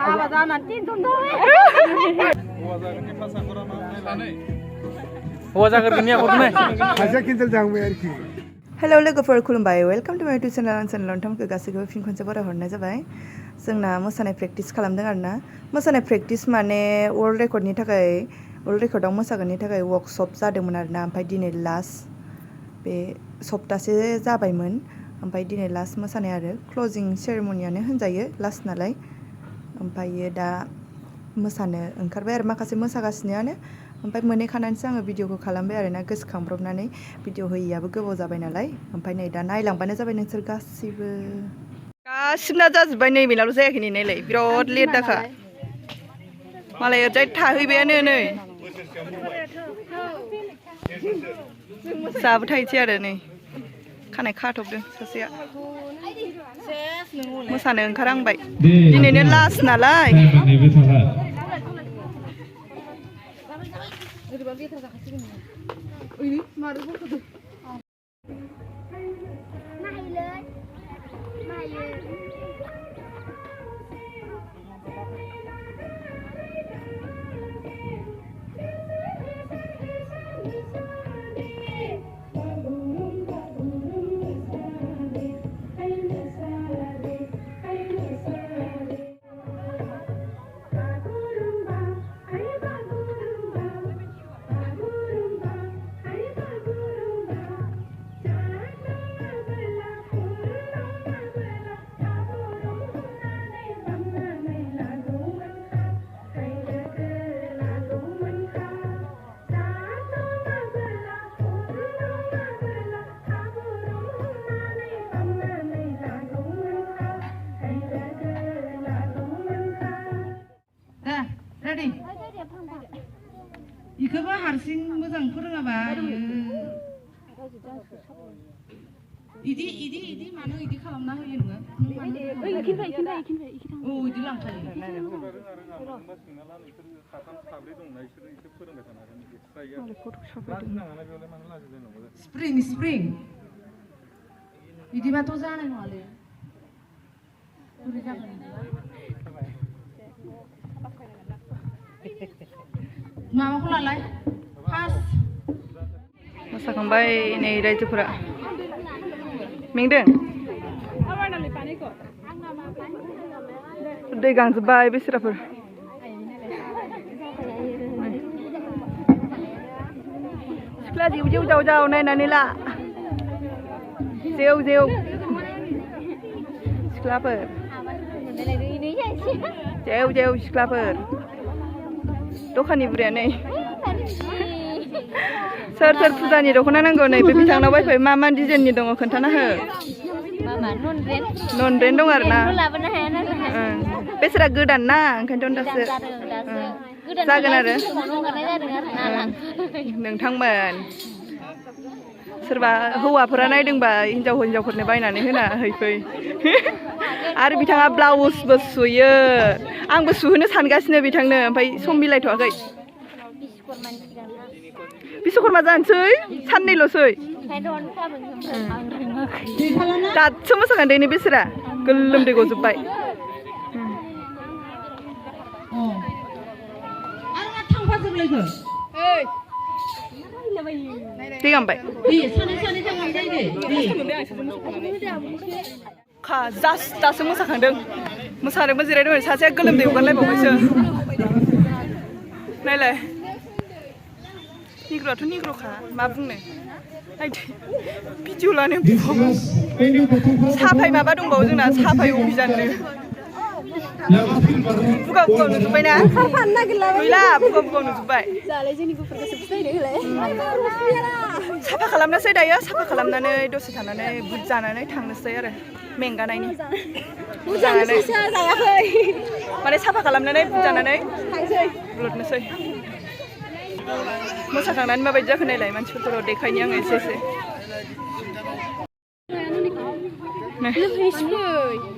hello लोगोफोर खुलुमबाय welcome to माय इउटुब चेनेल नोंथांमोनखौ गासैखौबो फिन खनसे बराय हरनाय जाबाय जोंना मोसानाय प्रेक्टिस खालामदों आरोना मोसानाय प्रेक्टिस माने वर्ल्ड रेकर्डआव मोसागोननि थाखाय वर्कशप जादोंमोन आरोना ओमफ्राय दिनै लास्ट बे सप्तासे जाबायमोन ओमफ्राय दिनै लास्ट मोसानाय आरो क्लोजिं सेरेमनियानो होनजायो लास्ट नालाय ओमफ्राय दा मोसानो ओंखारबाय आरो माखासे मोसागासिनोआनो ओमफ्राय मोनहैखानानैसो आङो भिडिअखौ खालामबाय आरोना गोसोखांब्रबनानै भिडिअ होयैयाबो गोबाव जाबाय नालाय ओमफ्राय नै दा नायलांबानो जाबाय नोंसोर गासिबो ना जाजोब्बाय नै बेनावल' जायाखै नै नायलाय बिराद लेट जाखा मालाय ओरैजाय थाहैबायानो नै जाबो थाहैसै आरो नै खानाय खाथबदों सासेया मोसानो ओंखारहांबाय दिनैनो लास्ट नालाय इखौबो हारसिं मोजां फोरोङाबा इदि मानो इदि खालामना होयो नोङो इदि लांखायो स्प्रिं बिदिबाथ' जानाय नङालै बोरै जागोन माबाखौ लालाय फार्स्ट मोसाखांबाय नै रायजोफोरा मेंदों दै गांजोब्बाय बेसोराफोर सिख्ला जेव जाव नायनानै ला जेव सिख्लाफोर जेव सिख्लाफोर दखाननि बुरिया नै सोर फुजानि दख'ना नांगौ नै बे बिथांनाव बायफै मा डिजाइननि दङ खोन्थाना हो नन ब्रेन्ड दं आरो ना बेसोरा गोदान ना ओंखायनोथ' दासो जागोन आरो नोंथांमोन सोरबा हौवाफोरा नायदोंबा हिनजावफोरनो बायनानै होना हैफै आरो बिथाङा ब्लाउसबो सुयो आंबो सुहोनो सानगासिनो बिथांनो ओमफ्राय सम मिलायथ'वाखै बिश्वकर्मा जानोसै साननैल'सै दासो मोसाखांदों नै बेसोरा गोलोमदै गजोब्बाय दै गांबाय दासो मोसाखांदों मोसादोंबो जिरायदोंमोन सासेया गोलोमदै हगारलायबावबायसो नायलाय निग्र'आथ' निग्र'खा मा बुंनो भिडिअ लानो साफाय माबा दंबावो जोंना साफाय अभियाननो बुगाव नुजोब्बायना गैला बुगाव नुजोब्बाय साफा खालामनोसै दायो साफा खालामनानै दसे थानानै बुट जानानै थांनोसै आरो मेंगानायनि माने साफा खालामनानै बुट जानानै बुलुदनोसै मोसाखांनानै माबायदि जाखो नायलाय मानसिफोरखौ देखायनि आङो एसे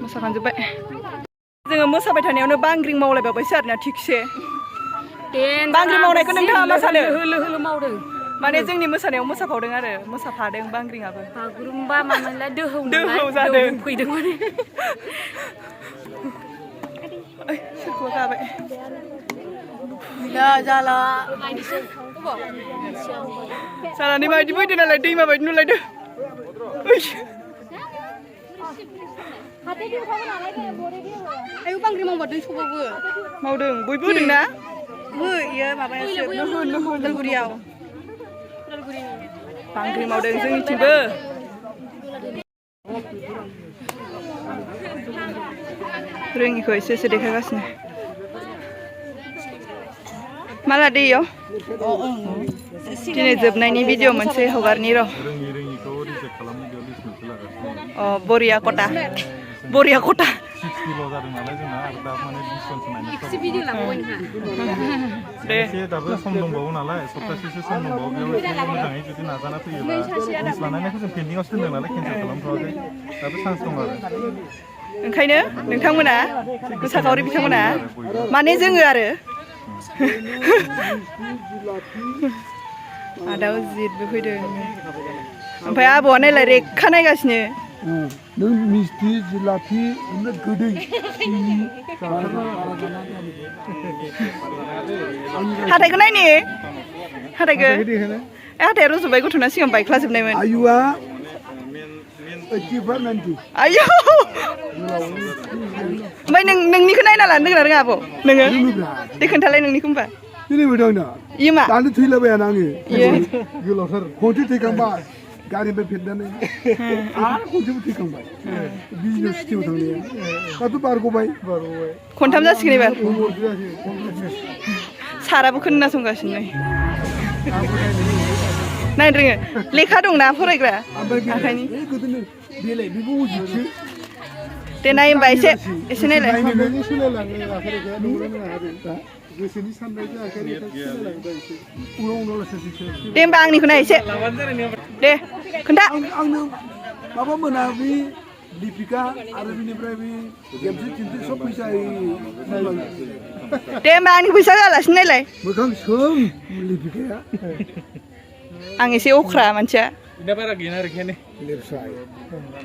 मोसाखांजोब्बाय जोङो मोसाबाय थानायावनो बांग्रिं मावलायबावबायसो आरोना थिगसे बांग्रिं मावनायखौ नोंथाङा मा सानो होलो मावदों माने जोंनि मोसानायाव मोसाफावदों आरो मोसाफादों बांग्रिंआबो बागुरुम्बा मामोनलाय दोहौ जादों फैदों माने सोरखौबा गाबाय जाला जानानै माबायदि फैदो नालाय दैमा बायदि नुलायदो आयु बांग्रि मावबादों सबावबो मावदों बयबो होदों ना इयो माबायासो उदालगुरियाव बांग्रि मावदों जोंनिथिंबो रोङिखौ एसे एसे देखायगासिनो माला दैयाव दिनै जोबनायनि भिडिअ मोनसे हगारनि र' अ बरिया कटा दे दाबो सम दंबावो नालाय सप्तासेसो सम दंबावो बेयाव मोजाङै जुदि नाजाना फैयोबा लिस्ट बानायनायखौ जों पेन्डिंआवसो दोनदों नालाय केन्सेल खालामथ'वाखै दाबो चान्स दं आरो ओंखायनो नोंथांमोना मोसाखावरि बिथांमोना माने जोङो आरो आदाव जिदबो फैदों ओमफ्राय आबौआ नायलाय रेखा नायगासिनो नों मिस्टि जिलापि गोदै हाथाइखौ नायनि हाथाइखौ हाथाइया रज'बाय गथ'ना सिगां बायख्लाजोबनायमोन आयुआ आयौ ओमफ्राय नोंनिखौ नायना लानो रोङा रोङा आब' नोङो दे खोन्थालाय नोंनिखौ होनबा इयो मा दानो थैलाबायानो आङो गोलावथार खनसे थैखांबाय गारिनिफ्राय फेरनानै आरो खनसेबो थैखांबाय बिजनेस सिटियाव थांनाया दाथ' बारग'बाय खनथाम जासिगोन एबार साराबो खोनासंगासिनो नायनो रोङो लेखा दंना फरायग्रा आखाइनि दे नाय होनबा एसे नायलाय दे होनबा आंनिखौ नाय एसे दे खोन्था आंनो माबा मोना बे दीपिका आरो बिनिफ्राय बे गेमसे थिनसे सब फैसा दे होनबा आंनि फैसा होआलासिनो नायलाय मोखां सों दीपिकाया आं एसे अख्रा मानसिया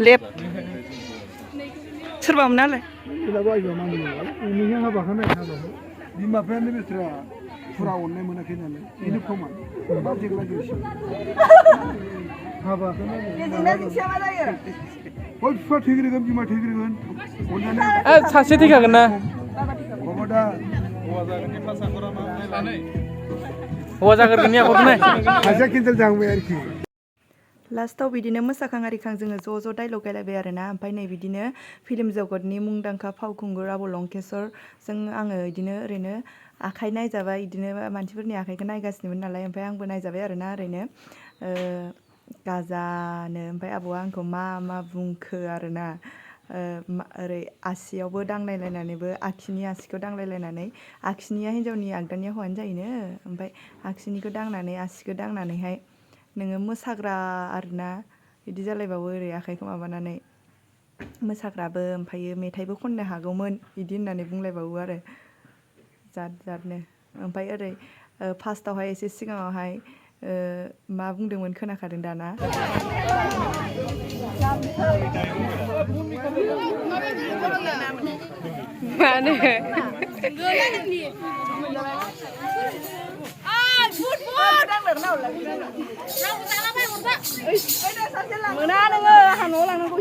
लेप सोरबामोन नालाय बिमा बिफायानो बेथ्रा फुरा अननाय मोनाखै नालाय बेनो प्रमान मा जेंना गैसै हाबाखौ बिफा थैग्रोगोन बिमा थैग्रोगोन अननानै सासे थैखागोन ना माबा दा हौवा जागोरगोननि आखरखौ नाय हाजिरा केन्सेल जाहांबाय आरोखि लास्टाव बिदिनो मोसाखां आरिखां जोङो ज' डाइलग गायलायबाय आरोना ओमफ्राय नै बिदिनो फिल्म जगतनि मुंदांखा फावखुंगुर आबौ लंकेशरजों आङो बिदिनो ओरैनो आखाइ नायजाबाय बिदिनो मानसिफोरनि आखाइखौ नायगासिनोमोन नालाय ओमफ्राय आंबो नायजाबाय आरोना ओरैनो गाजानो ओमफ्राय आबौआ आंखौ मा बुंखो आरोना ओरै आसियावबो दांलायलायनानैबो आखिनि आसिखौ दांलायलायनानै आखिनिया हिन्जावनि आगदानिया हौवानि जायोनो ओमफ्राय आखिनिखौ दांनानै आसिखौ दांनानैहाय नोङो मोसाग्रा आरोना बिदि जालायबावो ओरै आखाइखौ माबानानै मोसाग्राबो ओमफ्रायो मेथाइबो खननो हागौमोन बिदि होननानै बुंलायबावो आरो जादनो ओमफ्राय ओरै फार्स्टआवहाय एसे सिगाङावहाय मा बुंदोंमोन खोनाखादों दाना मानो मोना नोङो आंहा न'आव लांनांगौ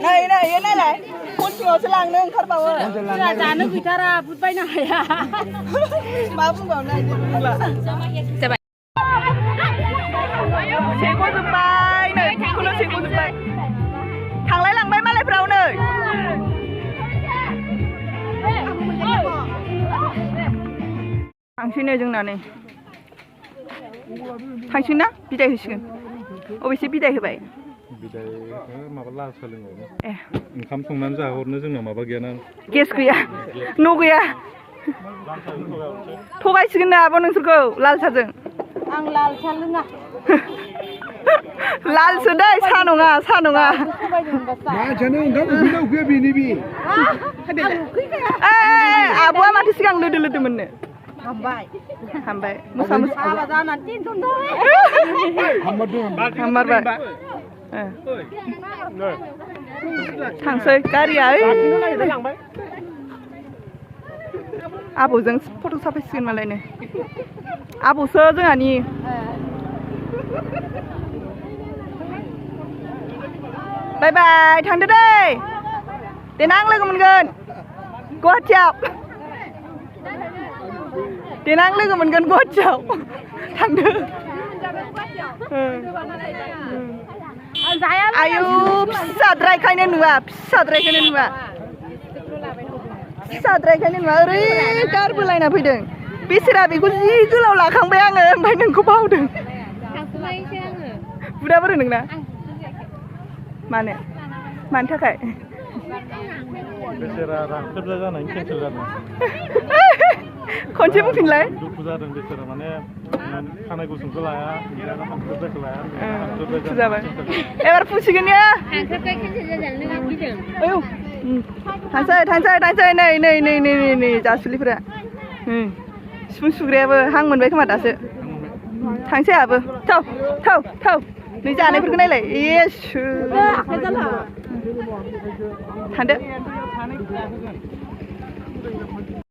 नायलाय खनसेयावसो लांनो ओंखारबावो जानो गैथारा बुट बायनो हाया मा बुंबावनो जाबाय सेग'जोब्बाय नै बेखौनो सेग'जोब्बाय थांलाय लांबाय मालायफ्राव नै थांसैनो जोंना नै थांसै ना बिदाय होसिगोन अबेसे बिदाय होबाय माबा लाल साह लोङो ओंखाम संनानै जाहरनो जोंनाव माबा गैयाना गेस गैया न' गैया थगायसिगोन ना आब' नोंसोरखौ लाल साहजों आं लाल साह लोङा लालसो दै साह नङा मानसियानो ओंखाम उखैना उखैया बेनि बे आब'आ माथो सिगां लोदो मोननो हामबाय हामबाय मोसा मोसा हाबा जानानै टेनसन जाबाय हामबाय थांसै गारिया आबौजों फट' साफायसिगोन मालायनो आबौसो जोंहानि बाय बाय थांदो दै देनां लोगो मोनगोन गुवाहाटियाव देनां लोगो मोनगोन गुवाहाटियाव थांदो आयु फिसाद्रायखायनो नुवा फिसाद्रायखायनो नुवा ओरै गारबोलायना फैदों बेसेरा बेखौ जि गोलाव लाखांबाय आङो ओमफ्राय नोंखौ बावदों बुदा बोरो नोंना मानो मानि थाखाय बेसेरा रांखोब्ला जानायनि केन्सेल जादों खनसे बुंफिनलाय दुखु जादों बेसेरा माने खानाय गुसुंखौ लाया हांखोब्रायखौ लाया जाबाय एबार फुसिगोन ने आयौ थांसै नै जासुलिफोरा सिफुं सुग्रायाबो हां मोनबाय खोमा दासो थांसै आहाबो थौ नै जानायफोरखौ नायलाय एसु थांदो